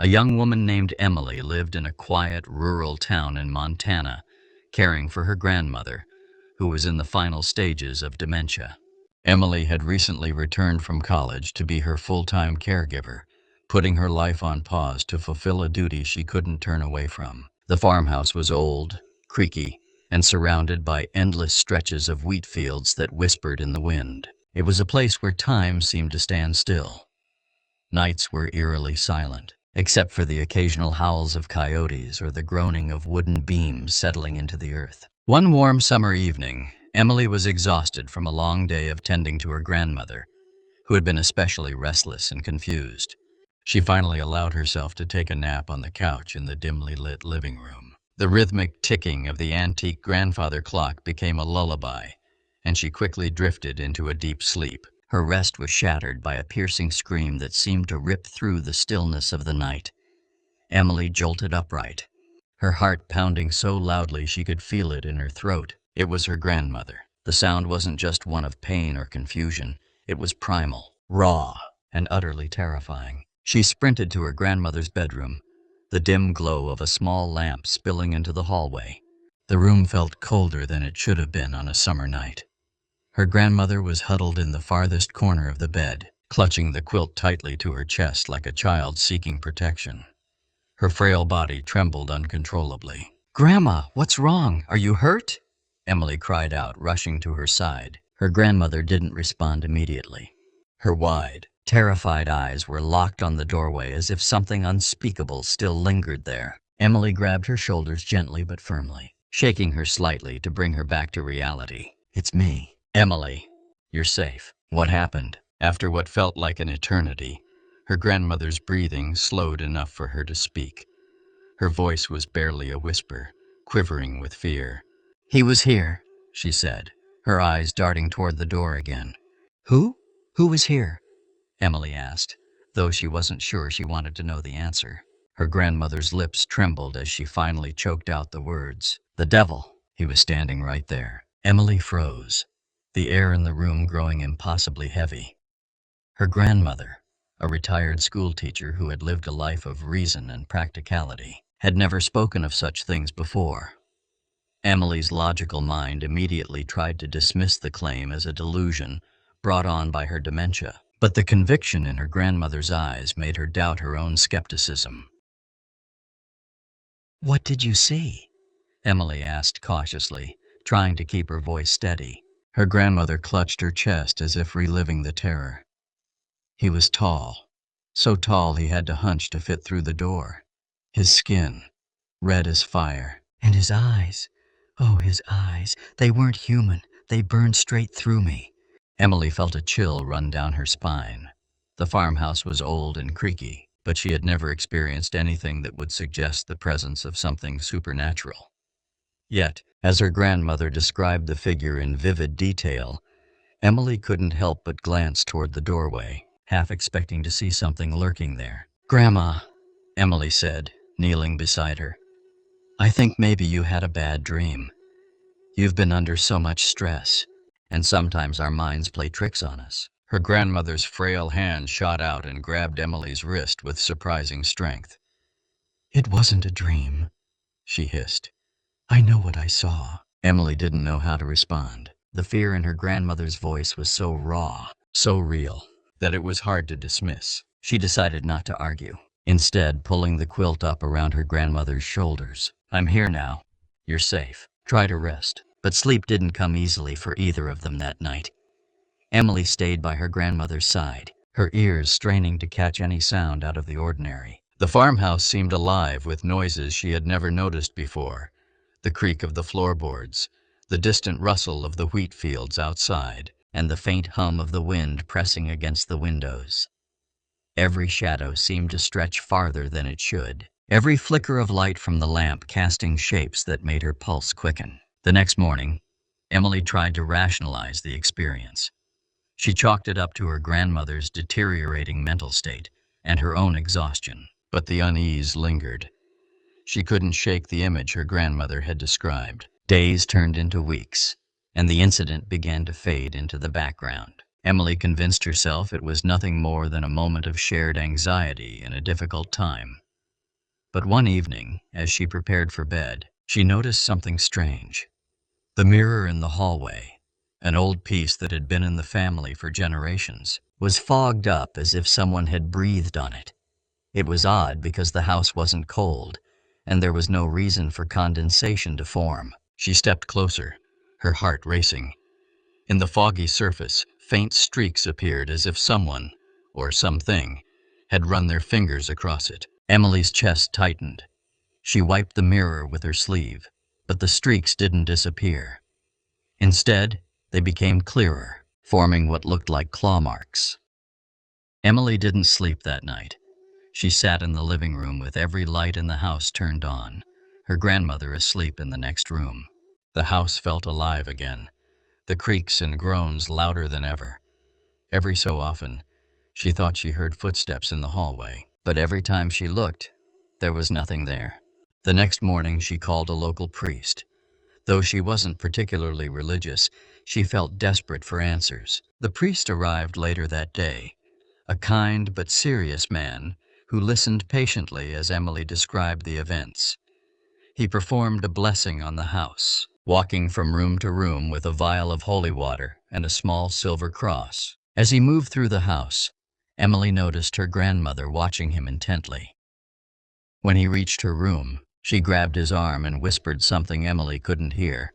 A young woman named Emily lived in a quiet, rural town in Montana, caring for her grandmother, who was in the final stages of dementia. Emily had recently returned from college to be her full-time caregiver, putting her life on pause to fulfill a duty she couldn't turn away from. The farmhouse was old, creaky, and surrounded by endless stretches of wheat fields that whispered in the wind. It was a place where time seemed to stand still. Nights were eerily silent, except for the occasional howls of coyotes or the groaning of wooden beams settling into the earth. One warm summer evening, Emily was exhausted from a long day of tending to her grandmother, who had been especially restless and confused. She finally allowed herself to take a nap on the couch in the dimly lit living room. The rhythmic ticking of the antique grandfather clock became a lullaby, and she quickly drifted into a deep sleep. Her rest was shattered by a piercing scream that seemed to rip through the stillness of the night. Emily jolted upright, her heart pounding so loudly she could feel it in her throat. It was her grandmother. The sound wasn't just one of pain or confusion. It was primal, raw, and utterly terrifying. She sprinted to her grandmother's bedroom, the dim glow of a small lamp spilling into the hallway. The room felt colder than it should have been on a summer night. Her grandmother was huddled in the farthest corner of the bed, clutching the quilt tightly to her chest like a child seeking protection. Her frail body trembled uncontrollably. "Grandma, what's wrong? Are you hurt?" Emily cried out, rushing to her side. Her grandmother didn't respond immediately. Her wide, terrified eyes were locked on the doorway as if something unspeakable still lingered there. Emily grabbed her shoulders gently but firmly, shaking her slightly to bring her back to reality. "It's me." "Emily, you're safe." What happened? After what felt like an eternity, her grandmother's breathing slowed enough for her to speak. Her voice was barely a whisper, quivering with fear. "He was here," she said, her eyes darting toward the door again. "Who? Who was here?" Emily asked, though she wasn't sure she wanted to know the answer. Her grandmother's lips trembled as she finally choked out the words. "The devil." He was standing right there. Emily froze, the air in the room growing impossibly heavy. Her grandmother, a retired schoolteacher who had lived a life of reason and practicality, had never spoken of such things before. Emily's logical mind immediately tried to dismiss the claim as a delusion brought on by her dementia, but the conviction in her grandmother's eyes made her doubt her own skepticism. "What did you see?" Emily asked cautiously, trying to keep her voice steady. Her grandmother clutched her chest as if reliving the terror. "He was tall, so tall he had to hunch to fit through the door. His skin, red as fire. And his eyes, oh, his eyes, they weren't human. They burned straight through me." Emily felt a chill run down her spine. The farmhouse was old and creaky, but she had never experienced anything that would suggest the presence of something supernatural. Yet, as her grandmother described the figure in vivid detail, Emily couldn't help but glance toward the doorway, half expecting to see something lurking there. "Grandma," Emily said, kneeling beside her, "I think maybe you had a bad dream. You've been under so much stress, and sometimes our minds play tricks on us." Her grandmother's frail hand shot out and grabbed Emily's wrist with surprising strength. "It wasn't a dream," she hissed. "I know what I saw." Emily didn't know how to respond. The fear in her grandmother's voice was so raw, so real, that it was hard to dismiss. She decided not to argue, instead pulling the quilt up around her grandmother's shoulders. "I'm here now. You're safe. Try to rest." But sleep didn't come easily for either of them that night. Emily stayed by her grandmother's side, her ears straining to catch any sound out of the ordinary. The farmhouse seemed alive with noises she had never noticed before. The creak of the floorboards, the distant rustle of the wheat fields outside, and the faint hum of the wind pressing against the windows. Every shadow seemed to stretch farther than it should, every flicker of light from the lamp casting shapes that made her pulse quicken. The next morning, Emily tried to rationalize the experience. She chalked it up to her grandmother's deteriorating mental state and her own exhaustion, but the unease lingered. She couldn't shake the image her grandmother had described. Days turned into weeks, and the incident began to fade into the background. Emily convinced herself it was nothing more than a moment of shared anxiety in a difficult time. But one evening, as she prepared for bed, she noticed something strange. The mirror in the hallway, an old piece that had been in the family for generations, was fogged up as if someone had breathed on it. It was odd because the house wasn't cold, and there was no reason for condensation to form. She stepped closer, her heart racing. In the foggy surface, faint streaks appeared as if someone, or something, had run their fingers across it. Emily's chest tightened. She wiped the mirror with her sleeve, but the streaks didn't disappear. Instead, they became clearer, forming what looked like claw marks. Emily didn't sleep that night. She sat in the living room with every light in the house turned on, her grandmother asleep in the next room. The house felt alive again, the creaks and groans louder than ever. Every so often, she thought she heard footsteps in the hallway, but every time she looked, there was nothing there. The next morning, she called a local priest. Though she wasn't particularly religious, she felt desperate for answers. The priest arrived later that day, a kind but serious man who listened patiently as Emily described the events. He performed a blessing on the house, walking from room to room with a vial of holy water and a small silver cross. As he moved through the house, Emily noticed her grandmother watching him intently. When he reached her room, she grabbed his arm and whispered something Emily couldn't hear.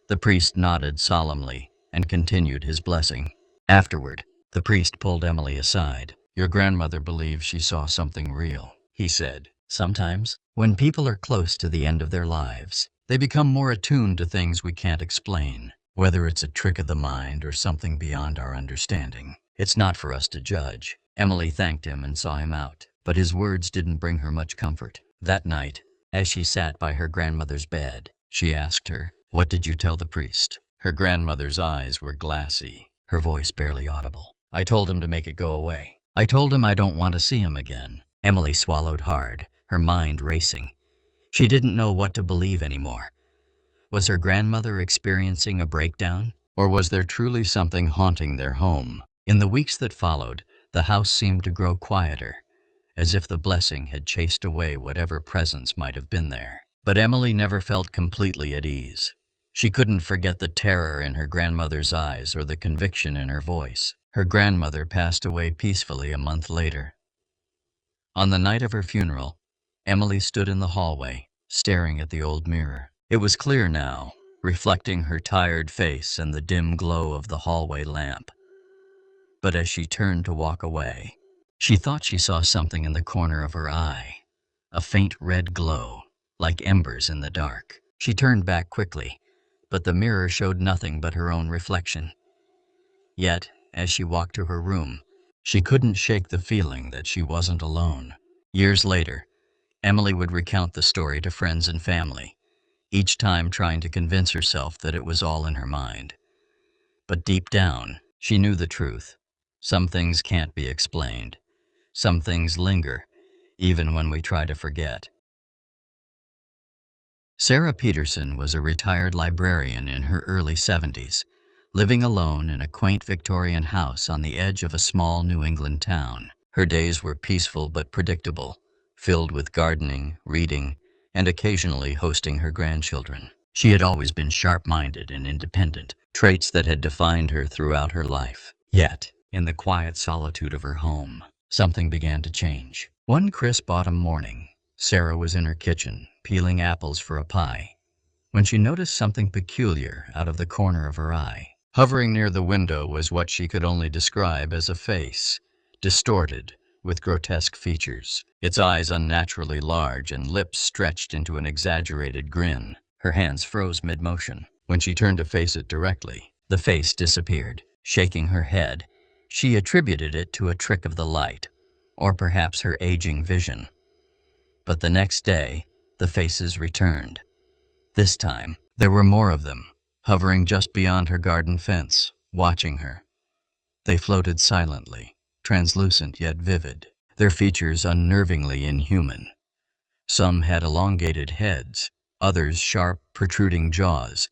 The priest nodded solemnly and continued his blessing. Afterward, the priest pulled Emily aside. "Your grandmother believes she saw something real," he said. "Sometimes, when people are close to the end of their lives, they become more attuned to things we can't explain. Whether it's a trick of the mind or something beyond our understanding, it's not for us to judge." Emily thanked him and saw him out, but his words didn't bring her much comfort. That night, as she sat by her grandmother's bed, she asked her, "What did you tell the priest?" Her grandmother's eyes were glassy, her voice barely audible. "I told him to make it go away. I told him I don't want to see him again." Emily swallowed hard, her mind racing. She didn't know what to believe anymore. Was her grandmother experiencing a breakdown? Or was there truly something haunting their home? In the weeks that followed, the house seemed to grow quieter, as if the blessing had chased away whatever presence might have been there. But Emily never felt completely at ease. She couldn't forget the terror in her grandmother's eyes or the conviction in her voice. Her grandmother passed away peacefully a month later. On the night of her funeral, Emily stood in the hallway, staring at the old mirror. It was clear now, reflecting her tired face and the dim glow of the hallway lamp. But as she turned to walk away, she thought she saw something in the corner of her eye, a faint red glow, like embers in the dark. She turned back quickly, but the mirror showed nothing but her own reflection. Yet, as she walked to her room, she couldn't shake the feeling that she wasn't alone. Years later, Emily would recount the story to friends and family, each time trying to convince herself that it was all in her mind. But deep down, she knew the truth. Some things can't be explained. Some things linger, even when we try to forget. Sarah Peterson was a retired librarian in her early 70s, living alone in a quaint Victorian house on the edge of a small New England town. Her days were peaceful but predictable, filled with gardening, reading, and occasionally hosting her grandchildren. She had always been sharp-minded and independent, traits that had defined her throughout her life. Yet, in the quiet solitude of her home, something began to change. One crisp autumn morning, Sarah was in her kitchen, peeling apples for a pie, when she noticed something peculiar out of the corner of her eye. Hovering near the window was what she could only describe as a face, distorted, with grotesque features, its eyes unnaturally large and lips stretched into an exaggerated grin. Her hands froze mid-motion. When she turned to face it directly, the face disappeared. Shaking her head, she attributed it to a trick of the light, or perhaps her aging vision. But the next day, the faces returned. This time, there were more of them, hovering just beyond her garden fence, watching her. They floated silently, translucent yet vivid, their features unnervingly inhuman. Some had elongated heads, others sharp, protruding jaws,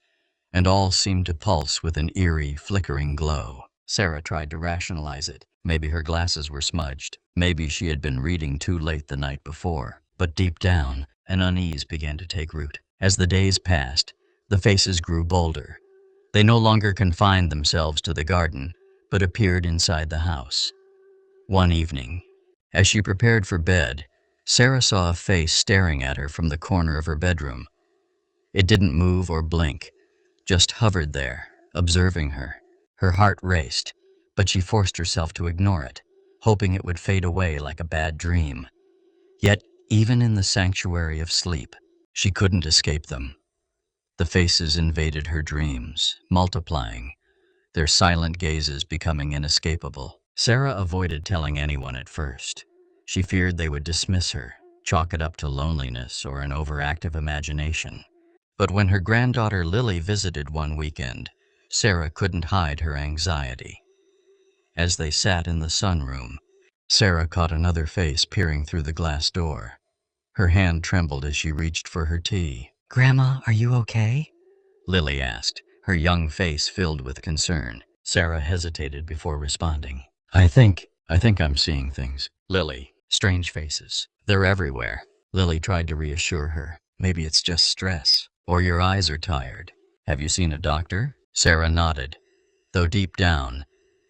and all seemed to pulse with an eerie, flickering glow. Sarah tried to rationalize it. Maybe her glasses were smudged. Maybe she had been reading too late the night before. But deep down, an unease began to take root. As the days passed, the faces grew bolder. They no longer confined themselves to the garden, but appeared inside the house. One evening, as she prepared for bed, Sarah saw a face staring at her from the corner of her bedroom. It didn't move or blink, just hovered there, observing her. Her heart raced, but she forced herself to ignore it, hoping it would fade away like a bad dream. Yet, even in the sanctuary of sleep, she couldn't escape them. The faces invaded her dreams, multiplying, their silent gazes becoming inescapable. Sarah avoided telling anyone at first. She feared they would dismiss her, chalk it up to loneliness or an overactive imagination. But when her granddaughter Lily visited one weekend, Sarah couldn't hide her anxiety. As they sat in the sunroom, Sarah caught another face peering through the glass door. Her hand trembled as she reached for her tea. "Grandma, are you okay?" Lily asked, her young face filled with concern. Sarah hesitated before responding. I think I'm seeing things." "Lily, strange faces. They're everywhere." Lily tried to reassure her. "Maybe it's just stress. Or your eyes are tired. Have you seen a doctor?" Sarah nodded, though deep down,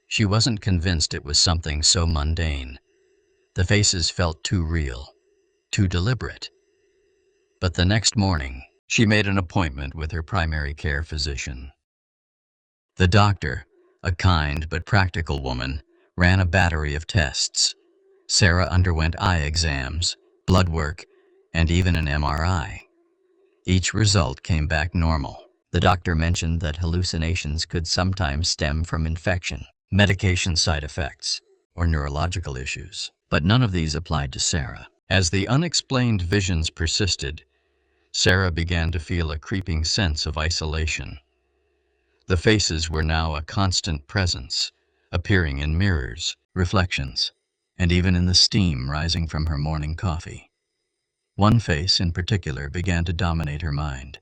she wasn't convinced it was something so mundane. The faces felt too real, too deliberate. But the next morning, she made an appointment with her primary care physician. The doctor, a kind but practical woman, ran a battery of tests. Sarah underwent eye exams, blood work, and even an MRI. Each result came back normal. The doctor mentioned that hallucinations could sometimes stem from infection, medication side effects, or neurological issues. But none of these applied to Sarah. As the unexplained visions persisted, Sarah began to feel a creeping sense of isolation. The faces were now a constant presence, appearing in mirrors, reflections, and even in the steam rising from her morning coffee. One face in particular began to dominate her mind,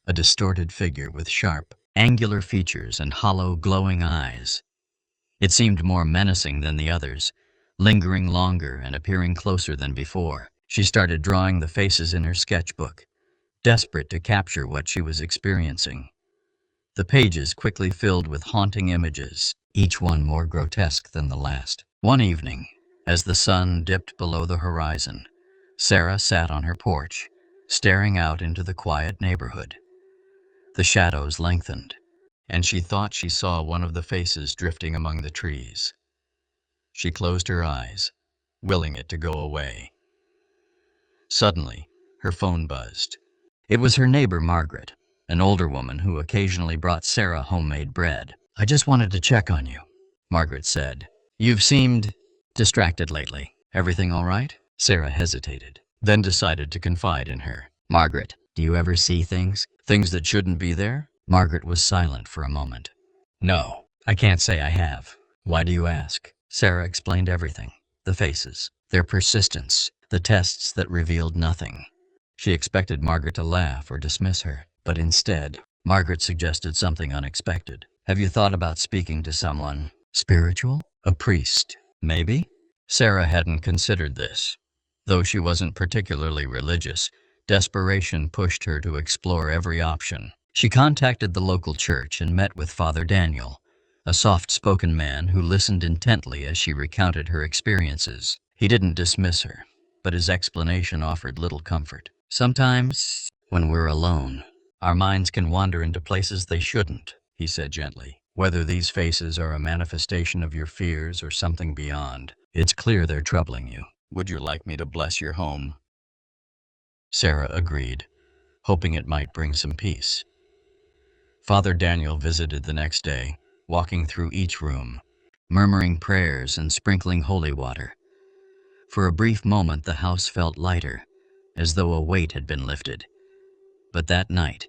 a distorted figure with sharp, angular features and hollow, glowing eyes. It seemed more menacing than the others, lingering longer and appearing closer than before. She started drawing the faces in her sketchbook, desperate to capture what she was experiencing. The pages quickly filled with haunting images, each one more grotesque than the last. One evening, as the sun dipped below the horizon, Sarah sat on her porch, staring out into the quiet neighborhood. The shadows lengthened, and she thought she saw one of the faces drifting among the trees. She closed her eyes, willing it to go away. Suddenly, her phone buzzed. It was her neighbor Margaret, an older woman who occasionally brought Sarah homemade bread. "I just wanted to check on you," Margaret said. "You've seemed distracted lately. Everything all right?" Sarah hesitated, then decided to confide in her. "Margaret, do you ever see things? Things that shouldn't be there?" Margaret was silent for a moment. "No, I can't say I have. Why do you ask?" Sarah explained everything. The faces, their persistence, the tests that revealed nothing. She expected Margaret to laugh or dismiss her, but instead, Margaret suggested something unexpected. "Have you thought about speaking to someone spiritual? A priest, maybe?" Sarah hadn't considered this. Though she wasn't particularly religious, desperation pushed her to explore every option. She contacted the local church and met with Father Daniel, a soft-spoken man who listened intently as she recounted her experiences. He didn't dismiss her, but his explanation offered little comfort. "Sometimes, when we're alone, our minds can wander into places they shouldn't," he said gently. "Whether these faces are a manifestation of your fears or something beyond, it's clear they're troubling you. Would you like me to bless your home?" Sarah agreed, hoping it might bring some peace. Father Daniel visited the next day, walking through each room, murmuring prayers and sprinkling holy water. For a brief moment the house felt lighter, as though a weight had been lifted. But that night,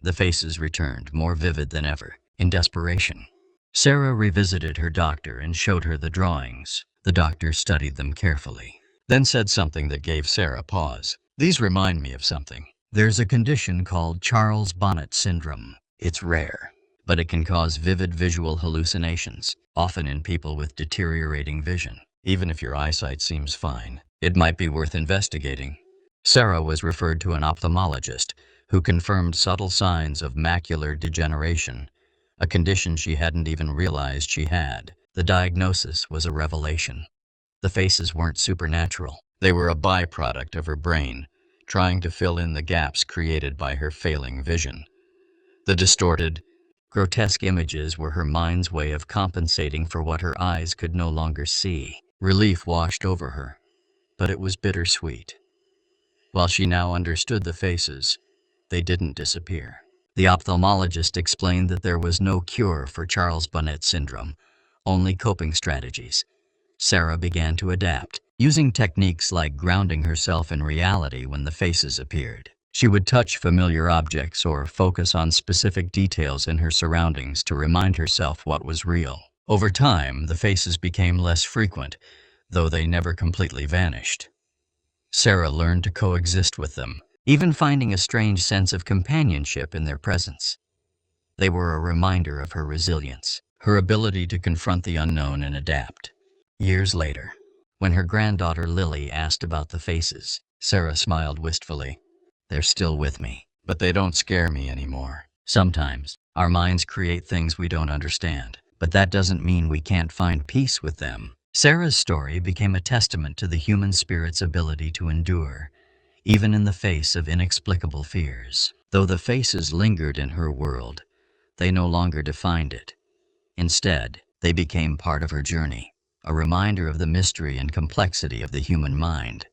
the faces returned, more vivid than ever, in desperation. Sarah revisited her doctor and showed her the drawings. The doctor studied them carefully, then said something that gave Sarah pause. "These remind me of something. There's a condition called Charles Bonnet syndrome. It's rare, but it can cause vivid visual hallucinations, often in people with deteriorating vision. Even if your eyesight seems fine, it might be worth investigating. Sarah was referred to an ophthalmologist who confirmed subtle signs of macular degeneration, a condition she hadn't even realized she had. The diagnosis was a revelation. The faces weren't supernatural. They were a byproduct of her brain, trying to fill in the gaps created by her failing vision. The distorted, grotesque images were her mind's way of compensating for what her eyes could no longer see. Relief washed over her, but it was bittersweet. While she now understood the faces, they didn't disappear. The ophthalmologist explained that there was no cure for Charles Bonnet syndrome, only coping strategies. Sarah began to adapt, using techniques like grounding herself in reality when the faces appeared. She would touch familiar objects or focus on specific details in her surroundings to remind herself what was real. Over time, the faces became less frequent, though they never completely vanished. Sarah learned to coexist with them, even finding a strange sense of companionship in their presence. They were a reminder of her resilience, her ability to confront the unknown and adapt. Years later, when her granddaughter Lily asked about the faces, Sarah smiled wistfully. "They're still with me, but they don't scare me anymore. Sometimes, our minds create things we don't understand, but that doesn't mean we can't find peace with them." Sarah's story became a testament to the human spirit's ability to endure, even in the face of inexplicable fears. Though the faces lingered in her world, they no longer defined it. Instead, they became part of her journey, a reminder of the mystery and complexity of the human mind.